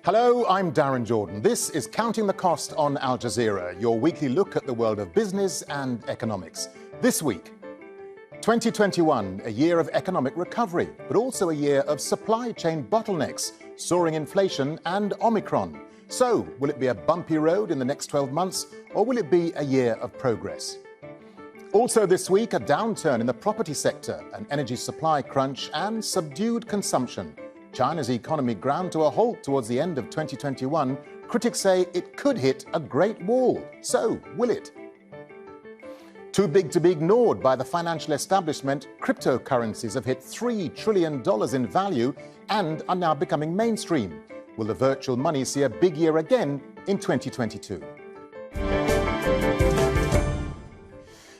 Hello, I'm Darren Jordan. This is Counting the Cost on Al Jazeera, your weekly look at the world of business and economics. This week, 2021, a year of economic recovery, but also a year of supply chain bottlenecks, soaring inflation and Omicron. So, will it be a bumpy road in the next 12 months, or will it be a year of progress? Also this week, a downturn in the property sector, an energy supply crunch and subdued consumption. China's economy ground to a halt towards the end of 2021. Critics say it could hit a great wall. So, will it? Too big to be ignored by the financial establishment, cryptocurrencies have hit $3 trillion in value and are now becoming mainstream. Will the virtual money see a big year again in 2022?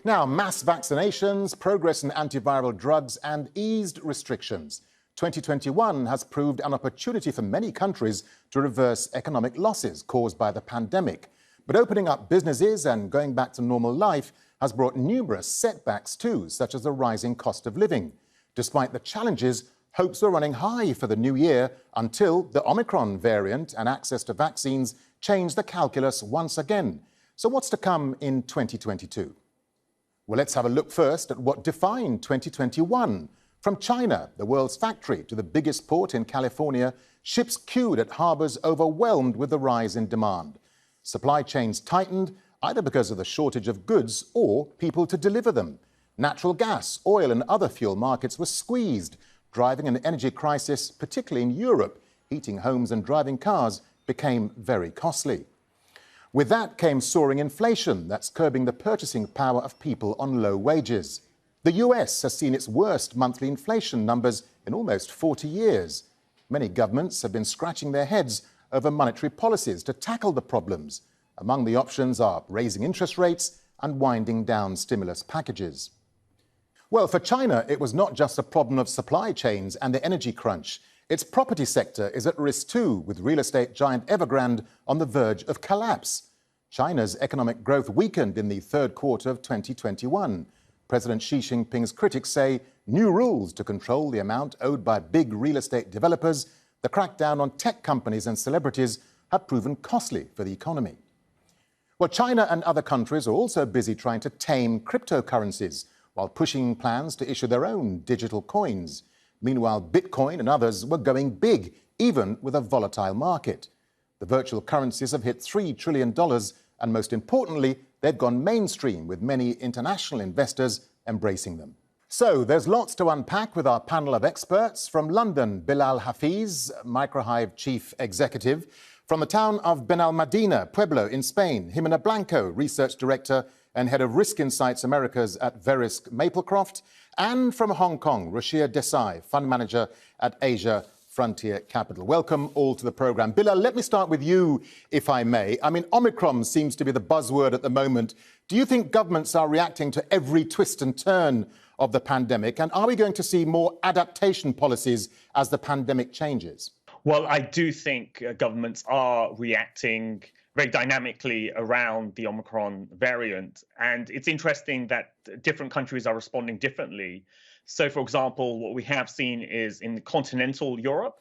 Now, mass vaccinations, progress in antiviral drugs and eased restrictions. 2021 has proved an opportunity for many countries to reverse economic losses caused by the pandemic. But opening up businesses and going back to normal life has brought numerous setbacks too, such as the rising cost of living. Despite the challenges, hopes were running high for the new year until the Omicron variant and access to vaccines changed the calculus once again. So what's to come in 2022? Well, let's have a look first at what defined 2021. From China, the world's factory, to the biggest port in California, ships queued at harbors overwhelmed with the rise in demand. Supply chains tightened, either because of the shortage of goods or people to deliver them. Natural gas, oil and other fuel markets were squeezed, driving an energy crisis, particularly in Europe. Heating homes and driving cars became very costly. With that came soaring inflation that's curbing the purchasing power of people on low wages. The US has seen its worst monthly inflation numbers in almost 40 years. Many governments have been scratching their heads over monetary policies to tackle the problems. Among the options are raising interest rates and winding down stimulus packages. Well, for China, it was not just a problem of supply chains and the energy crunch. Its property sector is at risk too, with real estate giant Evergrande on the verge of collapse. China's economic growth weakened in the third quarter of 2021. President Xi Jinping's critics say new rules to control the amount owed by big real estate developers, the crackdown on tech companies and celebrities have proven costly for the economy. Well, China and other countries are also busy trying to tame cryptocurrencies while pushing plans to issue their own digital coins. Meanwhile, Bitcoin and others were going big, even with a volatile market. The virtual currencies have hit $3 trillion, and most importantly, they've gone mainstream, with many international investors embracing them. So there's lots to unpack with our panel of experts. From London, Bilal Hafiz, Microhive Chief Executive. From the town of Benalmadena, Pueblo in Spain, Jimena Blanco, Research Director and Head of Risk Insights Americas at Verisk Maplecroft. And from Hong Kong, Rashia Desai, Fund Manager at Asia Frontier Capital. Welcome all to the programme. Bilal, let me start with you, if I may. I mean, Omicron seems to be the buzzword at the moment. Do you think governments are reacting to every twist and turn of the pandemic? And are we going to see more adaptation policies as the pandemic changes? Well, I do think governments are reacting very dynamically around the Omicron variant. And it's interesting that different countries are responding differently. So, for example, what we have seen is in continental Europe,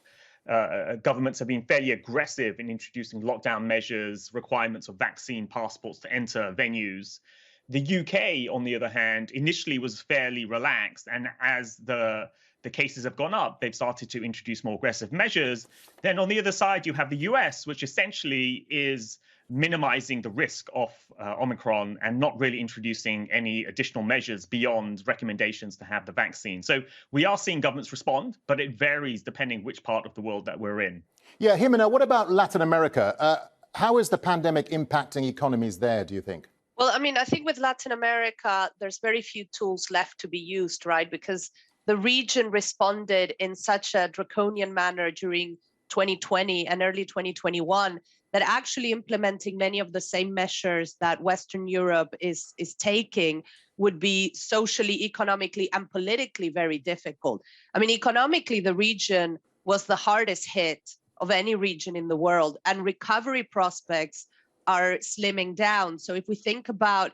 governments have been fairly aggressive in introducing lockdown measures, requirements of vaccine passports to enter venues. The UK, on the other hand, initially was fairly relaxed. And as the cases have gone up, they've started to introduce more aggressive measures. Then on the other side, you have the US, which essentially is minimizing the risk of Omicron and not really introducing any additional measures beyond recommendations to have the vaccine. So we are seeing governments respond, but it varies depending which part of the world that we're in. Yeah, Jimena, what about Latin America? How is the pandemic impacting economies there, do you think? Well, I mean, I think with Latin America, there's very few tools left to be used, right? Because the region responded in such a draconian manner during 2020 and early 2021 that actually implementing many of the same measures that Western Europe is taking would be socially, economically, and politically very difficult. I mean, economically, the region was the hardest hit of any region in the world, and recovery prospects are slimming down. So if we think about,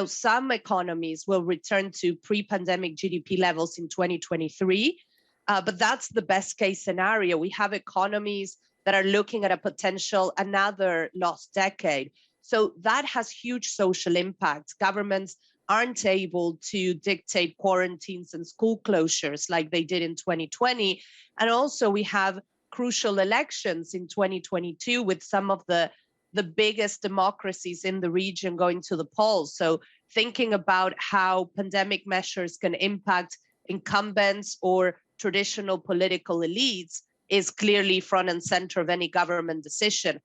some economies will return to pre-pandemic GDP levels in 2023, but that's the best case scenario. We have economies that are looking at a potential another lost decade. So that has huge social impacts. Governments aren't able to dictate quarantines and school closures like they did in 2020. And also we have crucial elections in 2022 with some of the biggest democracies in the region going to the polls. So thinking about how pandemic measures can impact incumbents or traditional political elites is clearly front and center of any government decision.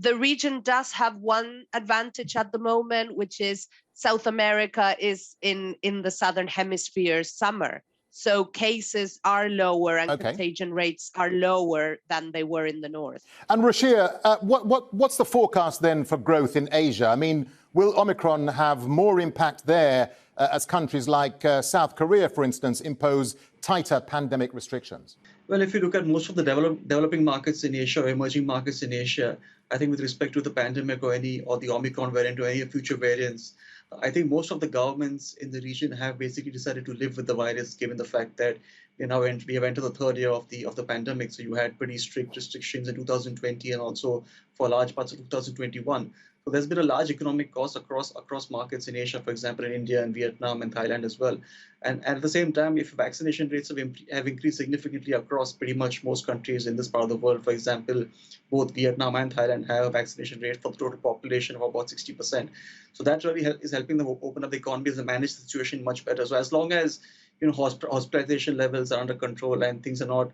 The region does have one advantage at the moment, which is South America is in the Southern Hemisphere summer. So cases are lower and contagion rates are lower than they were in the north. And Rashia, what's the forecast then for growth in Asia? I mean, will Omicron have more impact there as countries like South Korea, for instance, impose tighter pandemic restrictions? Well, if you look at most of the developing markets in Asia or emerging markets in Asia, I think with respect to the pandemic or the Omicron variant or any future variants, I think most of the governments in the region have basically decided to live with the virus, given the fact that we have entered the third year of the pandemic. So you had pretty strict restrictions in 2020 and also for large parts of 2021. So there's been a large economic cost across markets in Asia, for example, in India and Vietnam and Thailand as well. And at the same time, if vaccination rates have increased significantly across pretty much most countries in this part of the world, for example, both Vietnam and Thailand have a vaccination rate for the total population of about 60%. So that really is helping them open up the economies and manage the situation much better. So as long as hospitalization levels are under control and things are not,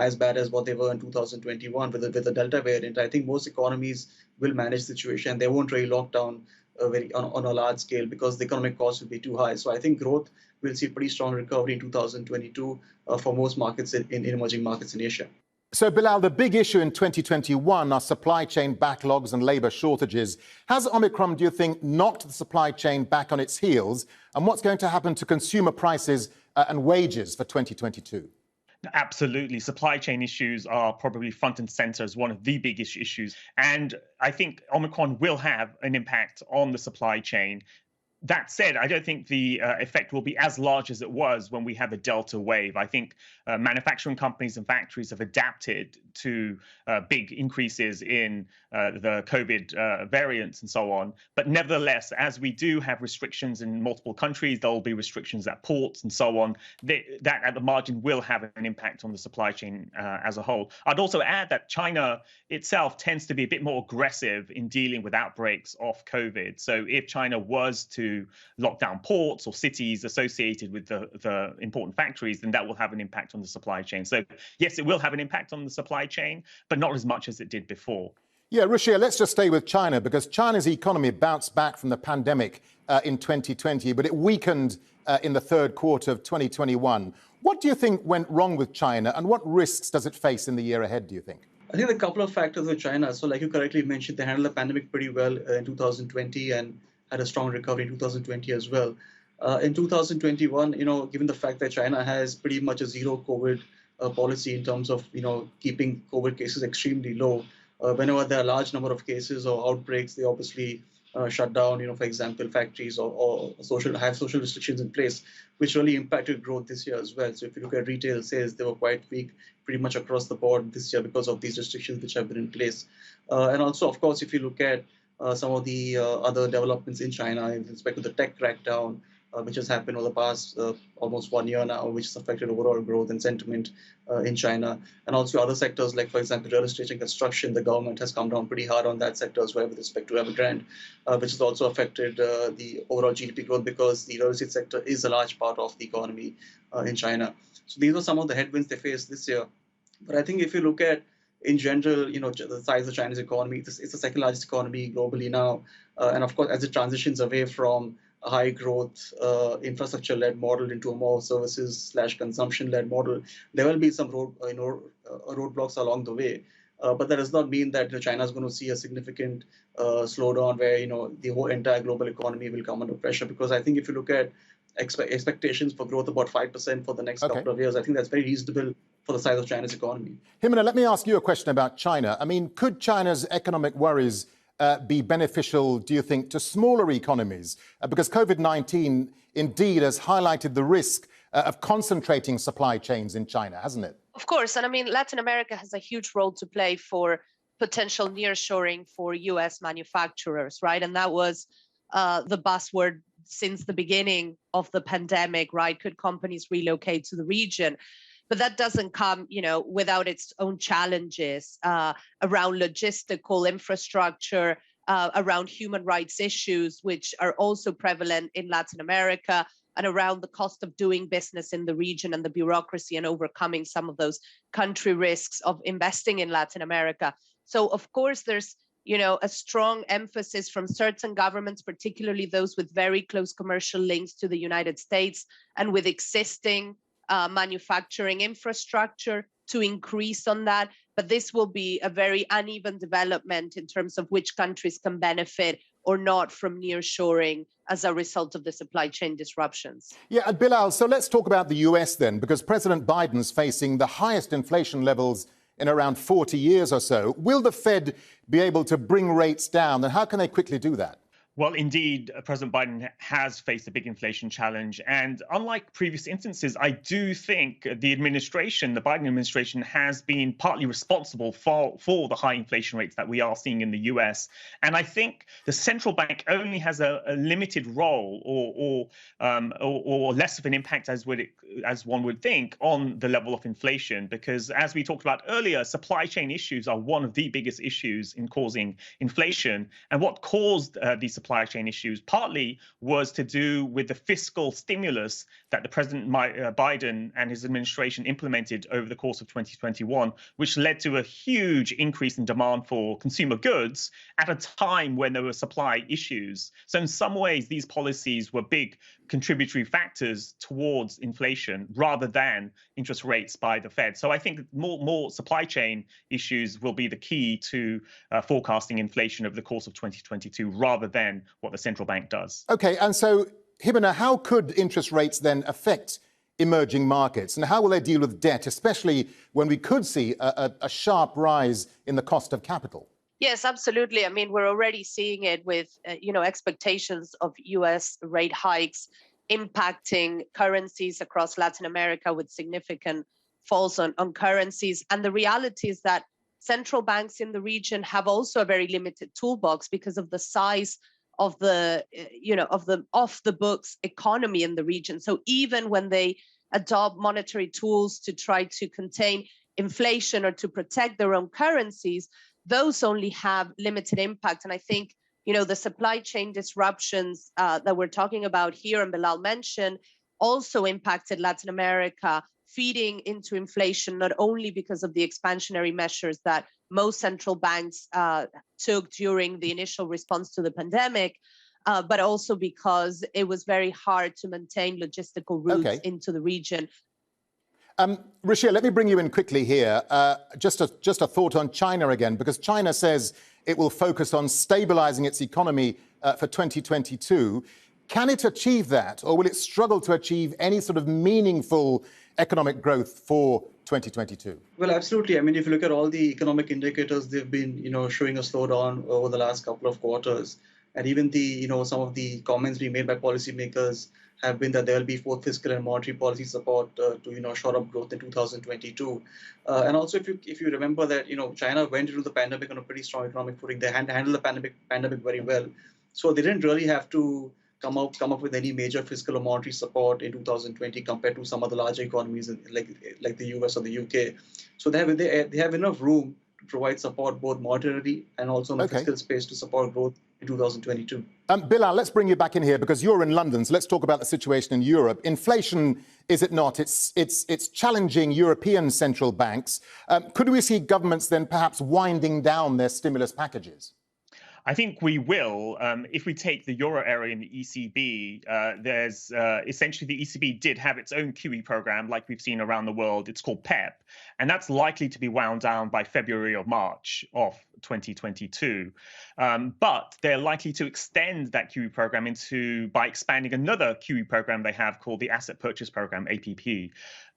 as bad as what they were in 2021 with the Delta variant, I think most economies will manage the situation. They won't really lock down on a large scale because the economic costs will be too high. So I think growth will see pretty strong recovery in 2022 for most markets in emerging markets in Asia. So, Bilal, the big issue in 2021 are supply chain backlogs and labour shortages. Has Omicron, do you think, knocked the supply chain back on its heels? And what's going to happen to consumer prices and wages for 2022? Absolutely. Supply chain issues are probably front and center as one of the biggest issues. And I think Omicron will have an impact on the supply chain. That said, I don't think the effect will be as large as it was when we had the Delta wave. I think manufacturing companies and factories have adapted to big increases in the COVID variants and so on. But nevertheless, as we do have restrictions in multiple countries, there will be restrictions at ports and so on. That at the margin will have an impact on the supply chain as a whole. I'd also add that China itself tends to be a bit more aggressive in dealing with outbreaks of COVID. So if China was to lock down ports or cities associated with the important factories, then that will have an impact on the supply chain. So yes, it will have an impact on the supply chain, but not as much as it did before. Yeah, Rashia, let's just stay with China because China's economy bounced back from the pandemic in 2020, but it weakened in the third quarter of 2021. What do you think went wrong with China and what risks does it face in the year ahead, do you think? I think there are a couple of factors with China. So like you correctly mentioned, they handled the pandemic pretty well in 2020 and had a strong recovery in 2020 as well. In 2021, given the fact that China has pretty much a zero COVID policy in terms of, keeping COVID cases extremely low, whenever there are a large number of cases or outbreaks, they obviously shut down, for example, factories or have social restrictions in place, which really impacted growth this year as well. So if you look at retail sales, they were quite weak pretty much across the board this year because of these restrictions which have been in place. And also, of course, if you look at some of the other developments in China in respect to the tech crackdown, which has happened over the past almost 1 year now, which has affected overall growth and sentiment in China. And also other sectors like, for example, real estate and construction, the government has come down pretty hard on that sector as well with respect to Evergrande, which has also affected the overall GDP growth because the real estate sector is a large part of the economy in China. So these are some of the headwinds they faced this year. But I think if you look at in general, the size of China's economy, it's the second largest economy globally now. And of course, as it transitions away from a high growth infrastructure-led model into a more services/consumption-led model, there will be some roadblocks along the way. But that does not mean that China is going to see a significant slowdown where the whole entire global economy will come under pressure. Because I think if you look at expectations for growth about 5% for the next couple of years, I think that's very reasonable for the size of China's economy. Himana, let me ask you a question about China. I mean, could China's economic worries be beneficial, do you think, to smaller economies? Because COVID-19 indeed has highlighted the risk of concentrating supply chains in China, hasn't it? Of course. And I mean, Latin America has a huge role to play for potential nearshoring for US manufacturers, right? And that was the buzzword since the beginning of the pandemic, right? Could companies relocate to the region? But that doesn't come, without its own challenges around logistical infrastructure, around human rights issues, which are also prevalent in Latin America, and around the cost of doing business in the region and the bureaucracy and overcoming some of those country risks of investing in Latin America. So, of course, there's a strong emphasis from certain governments, particularly those with very close commercial links to the United States and with existing manufacturing infrastructure, to increase on that. But this will be a very uneven development in terms of which countries can benefit or not from nearshoring as a result of the supply chain disruptions. Yeah, Bilal, so let's talk about the US then, because President Biden's facing the highest inflation levels in around 40 years or so. Will the Fed be able to bring rates down, and how can they quickly do that? Well, indeed, President Biden has faced a big inflation challenge. And unlike previous instances, I do think the administration, the Biden administration, has been partly responsible for the high inflation rates that we are seeing in the US. And I think the central bank only has a limited role or less of an impact as one would think on the level of inflation, because as we talked about earlier, supply chain issues are one of the biggest issues in causing inflation. And what caused these supply chain issues partly was to do with the fiscal stimulus that the President Biden and his administration implemented over the course of 2021, which led to a huge increase in demand for consumer goods at a time when there were supply issues. So in some ways, these policies were big contributory factors towards inflation rather than interest rates by the Fed. So I think more supply chain issues will be the key to forecasting inflation over the course of 2022 rather than what the central bank does. OK, and so, Hibana, how could interest rates then affect emerging markets? And how will they deal with debt, especially when we could see a sharp rise in the cost of capital? Yes, absolutely. I mean, we're already seeing it with, expectations of US rate hikes impacting currencies across Latin America with significant falls on currencies. And the reality is that central banks in the region have also a very limited toolbox because of the size of the, of the off-the-books economy in the region. So even when they adopt monetary tools to try to contain inflation or to protect their own currencies, those only have limited impact. And I think, the supply chain disruptions that we're talking about here, and Bilal mentioned, also impacted Latin America, feeding into inflation, not only because of the expansionary measures that most central banks took during the initial response to the pandemic, but also because it was very hard to maintain logistical routes into the region. Rashia, let me bring you in quickly here. Just a thought on China again, because China says it will focus on stabilizing its economy for 2022. Can it achieve that, or will it struggle to achieve any sort of meaningful economic growth for 2022? Well, absolutely. I mean, if you look at all the economic indicators, they've been, showing a slowdown over the last couple of quarters. And even the, some of the comments being made by policymakers have been that there will be both fiscal and monetary policy support to, shore up growth in 2022. And also, if you remember that, China went into the pandemic on a pretty strong economic footing. They handled the pandemic very well. So they didn't really have to come up with any major fiscal or monetary support in 2020 compared to some of the larger economies like the US or the UK. So they have enough room to provide support both monetarily and also in the fiscal space to support growth in 2022. Bilal, let's bring you back in here because you're in London. So let's talk about the situation in Europe. Inflation, is it not? It's challenging European central banks. Could we see governments then perhaps winding down their stimulus packages? I think we will. If we take the euro area and the ECB, there's essentially the ECB did have its own QE program like we've seen around the world. It's called PEP, and that's likely to be wound down by February or March of 2022. But they're likely to extend that QE program by expanding another QE program they have called the Asset Purchase Program, APP.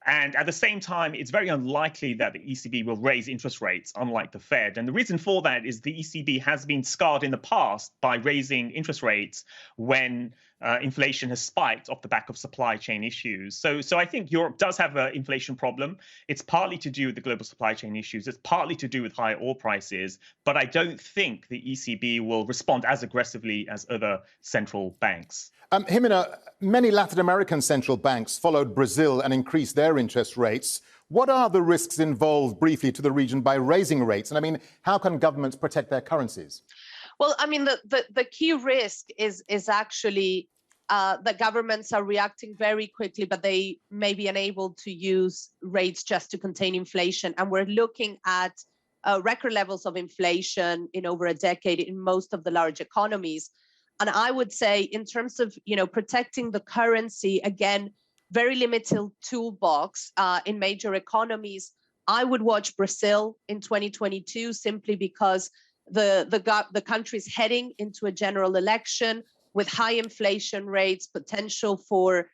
And at the same time, it's very unlikely that the ECB will raise interest rates, unlike the Fed. And the reason for that is the ECB has been scarred in the past by raising interest rates when inflation has spiked off the back of supply chain issues. So I think Europe does have an inflation problem. It's partly to do with the global supply chain issues. It's partly to do with higher oil prices. But I don't think the ECB will respond as aggressively as other central banks. Jimena, many Latin American central banks followed Brazil and increased their interest rates. What are the risks involved, briefly, to the region by raising rates? And I mean, how can governments protect their currencies? Well, I mean, the key risk is actually the governments are reacting very quickly, but they may be unable to use rates just to contain inflation. And we're looking at record levels of inflation in over a decade in most of the large economies. And I would say, in terms of protecting the currency, again, very limited toolbox in major economies. I would watch Brazil in 2022 simply because the country is heading into a general election with high inflation rates, potential for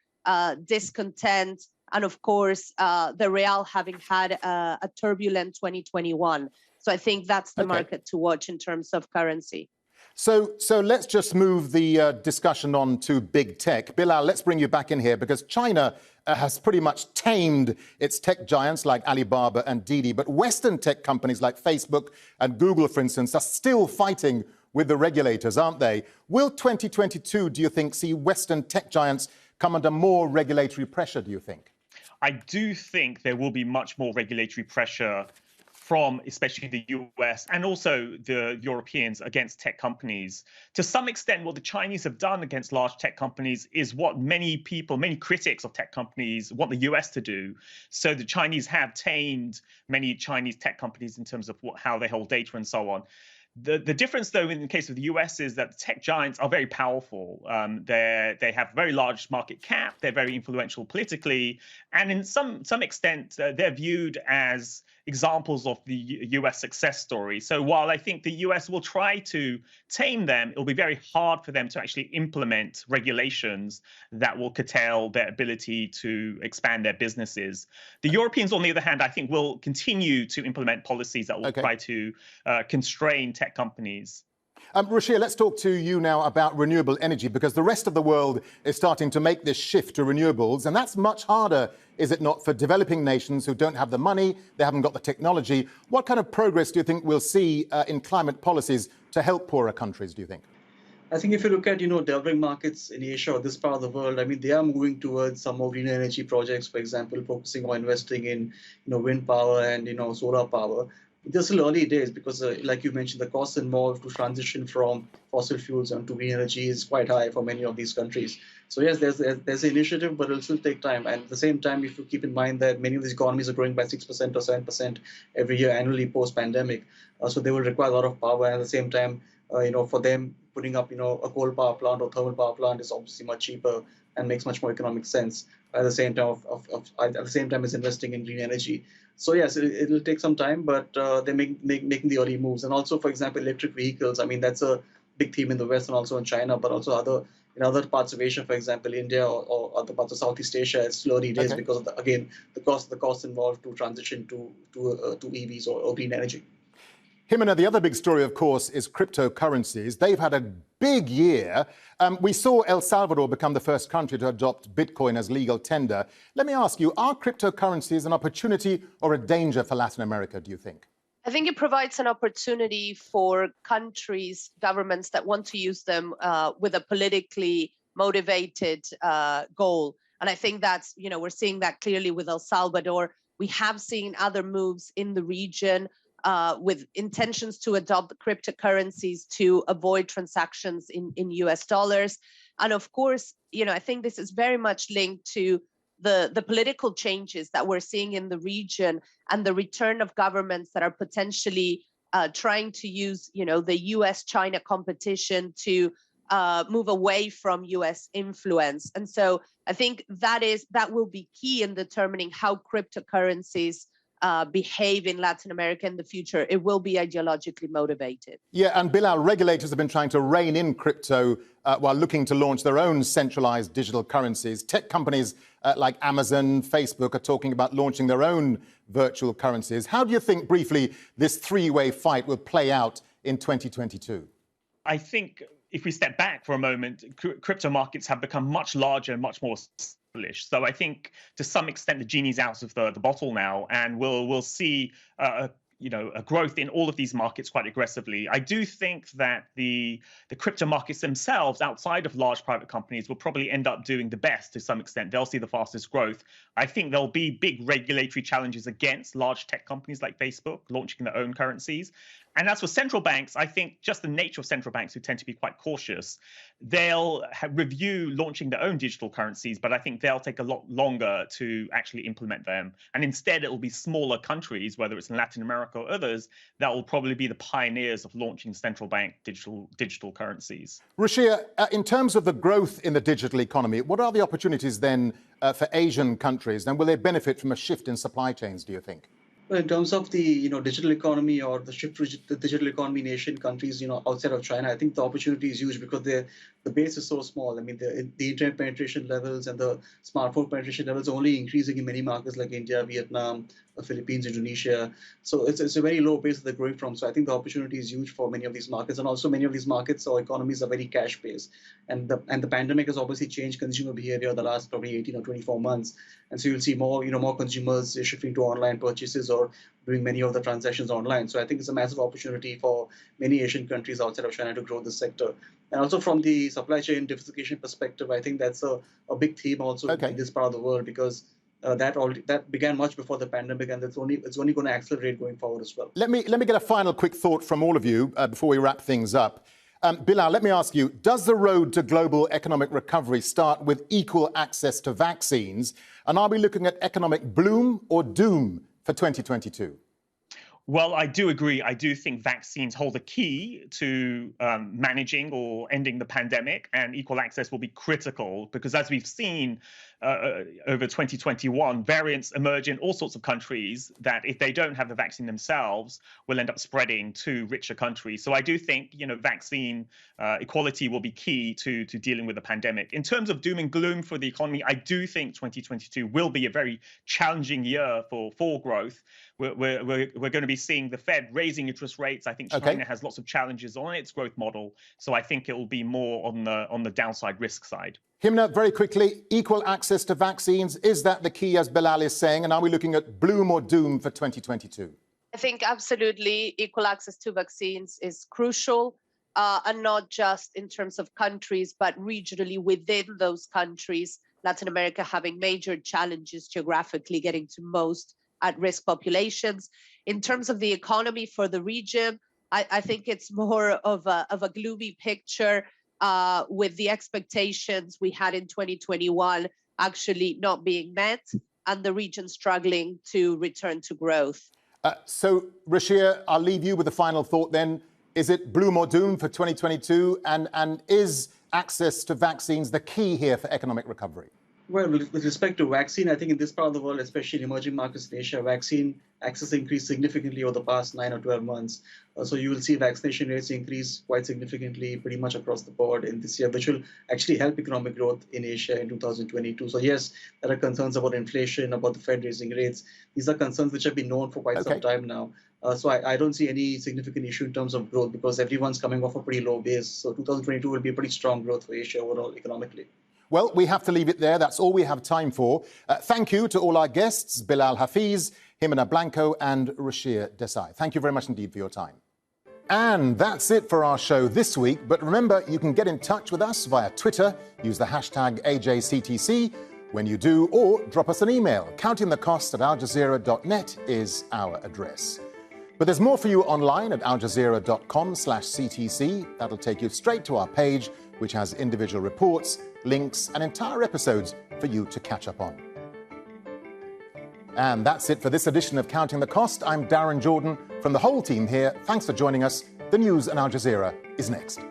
discontent, and of course, the real having had a turbulent 2021. So I think that's the market to watch in terms of currency. So let's just move the discussion on to big tech. Bilal, let's bring you back in here because China has pretty much tamed its tech giants like Alibaba and Didi. But Western tech companies like Facebook and Google, for instance, are still fighting with the regulators, aren't they? Will 2022, do you think, see Western tech giants come under more regulatory pressure, do you think? I do think there will be much more regulatory pressure from especially the US and also the Europeans against tech companies. To some extent, what the Chinese have done against large tech companies is what many people, many critics of tech companies want the US to do. So the Chinese have tamed many Chinese tech companies in terms of how they hold data and so on. The difference, though, in the case of the US is that the tech giants are very powerful. They have very large market cap. They're very influential politically. And in some extent, they're viewed as examples of the US success story. So while I think the US will try to tame them, it'll be very hard for them to actually implement regulations that will curtail their ability to expand their businesses. The Europeans, on the other hand, I think will continue to implement policies that will try to constrain tech companies. Ruchir, let's talk to you now about renewable energy, because the rest of the world is starting to make this shift to renewables, and that's much harder, is it not, for developing nations who don't have the money, they haven't got the technology. What kind of progress do you think we'll see in climate policies to help poorer countries, do you think? I think if you look at, developing markets in Asia or this part of the world, I mean, they are moving towards some more green energy projects, for example, focusing on investing in, wind power and, solar power. They're still early days because, like you mentioned, the costs involved to transition from fossil fuels onto green energy is quite high for many of these countries. So yes, there's an initiative, but it'll still take time. And at the same time, if you keep in mind that many of these economies are growing by 6% or 7% every year annually post-pandemic, so they will require a lot of power. And at the same time, for them, putting up, a coal power plant or thermal power plant is obviously much cheaper and makes much more economic sense. At the same time, as investing in green energy. So yes, it'll take some time, but they're making the early moves. And also, for example, electric vehicles. I mean, that's a big theme in the West and also in China, but also in other parts of Asia, for example, India or other parts of Southeast Asia. It's still early days because of the cost involved to transition to EVs or green energy. Jimena, the other big story, of course, is cryptocurrencies. They've had a big year. We saw El Salvador become the first country to adopt Bitcoin as legal tender. Let me ask you, are cryptocurrencies an opportunity or a danger for Latin America, do you think? I think it provides an opportunity for countries, governments that want to use them with a politically motivated goal. And I think that's, we're seeing that clearly with El Salvador. We have seen other moves in the region with intentions to adopt cryptocurrencies to avoid transactions in US dollars. And of course, I think this is very much linked to the political changes that we're seeing in the region and the return of governments that are potentially trying to use, the US-China competition to move away from US influence. And so I think that will be key in determining how cryptocurrencies behave in Latin America in the future. It will be ideologically motivated. Yeah, and Bilal, regulators have been trying to rein in crypto while looking to launch their own centralized digital currencies. Tech companies like Amazon, Facebook are talking about launching their own virtual currencies. How do you think, briefly, this three-way fight will play out in 2022? I think if we step back for a moment, crypto markets have become much larger and much more established. So I think to some extent the genie's out of the bottle now, and we'll see a growth in all of these markets quite aggressively. I do think that the crypto markets themselves, outside of large private companies, will probably end up doing the best to some extent. They'll see the fastest growth. I think there'll be big regulatory challenges against large tech companies like Facebook launching their own currencies. And as for central banks, I think just the nature of central banks, who tend to be quite cautious, they'll review launching their own digital currencies, but I think they'll take a lot longer to actually implement them. And instead, it will be smaller countries, whether it's in Latin America or others, that will probably be the pioneers of launching central bank digital currencies. Ruchir, in terms of the growth in the digital economy, what are the opportunities then for Asian countries? And will they benefit from a shift in supply chains, do you think? Well, in terms of the digital economy or the shift to the digital economy in Asian countries, outside of China, I think the opportunity is huge because the base is so small. I mean, the internet penetration levels and the smartphone penetration levels are only increasing in many markets like India, Vietnam, Philippines, Indonesia. So it's a very low base that they're growing from. So I think the opportunity is huge for many of these markets, and also many of these markets or economies are very cash based. And the pandemic has obviously changed consumer behavior the last probably 18 or 24 months. And so you'll see more consumers shifting to online purchases or doing many of the transactions online. So I think it's a massive opportunity for many Asian countries outside of China to grow this sector. And also from the supply chain diversification perspective, I think that's a big theme also in this part of the world, because that began much before the pandemic, and it's only going to accelerate going forward as well. Let me get a final quick thought from all of you before we wrap things up. Bilal, let me ask you, does the road to global economic recovery start with equal access to vaccines? And are we looking at economic bloom or doom for 2022? Well, I do agree. I do think vaccines hold the key to managing or ending the pandemic, and equal access will be critical because, as we've seen over 2021, variants emerge in all sorts of countries that, if they don't have the vaccine themselves, will end up spreading to richer countries. So I do think, vaccine equality will be key to dealing with the pandemic. In terms of doom and gloom for the economy, I do think 2022 will be a very challenging year for growth. We're going to be seeing the Fed raising interest rates. I think China has lots of challenges on its growth model, so I think it will be more on the downside risk side. Himna, very quickly, equal access to vaccines, is that the key, as Bilal is saying, and are we looking at bloom or doom for 2022? I think absolutely equal access to vaccines is crucial, and not just in terms of countries, but regionally within those countries. Latin America having major challenges geographically getting to most at-risk populations. In terms of the economy for the region, I think it's more of a gloomy picture, with the expectations we had in 2021 actually not being met and the region struggling to return to growth. So, Ruchir, I'll leave you with a final thought then. Is it bloom or doom for 2022? And is access to vaccines the key here for economic recovery? Well, with respect to vaccine, I think in this part of the world, especially in emerging markets in Asia, vaccine access increased significantly over the past 9 or 12 months. So you will see vaccination rates increase quite significantly pretty much across the board in this year, which will actually help economic growth in Asia in 2022. So yes, there are concerns about inflation, about the Fed raising rates. These are concerns which have been known for quite some time now. So I don't see any significant issue in terms of growth because everyone's coming off a pretty low base. So 2022 will be a pretty strong growth for Asia overall economically. Well, we have to leave it there. That's all we have time for. Thank you to all our guests, Bilal Hafeez, Himna Blanco and Ruchir Desai. Thank you very much indeed for your time. And that's it for our show this week. But remember, you can get in touch with us via Twitter. Use the hashtag AJCTC when you do, or drop us an email. countingthecost@aljazeera.net is our address. But there's more for you online at aljazeera.com/CTC. That'll take you straight to our page, which has individual reports, links and entire episodes for you to catch up on. And that's it for this edition of Counting the Cost. I'm Darren Jordan from the whole team here. Thanks for joining us. The news on Al Jazeera is next.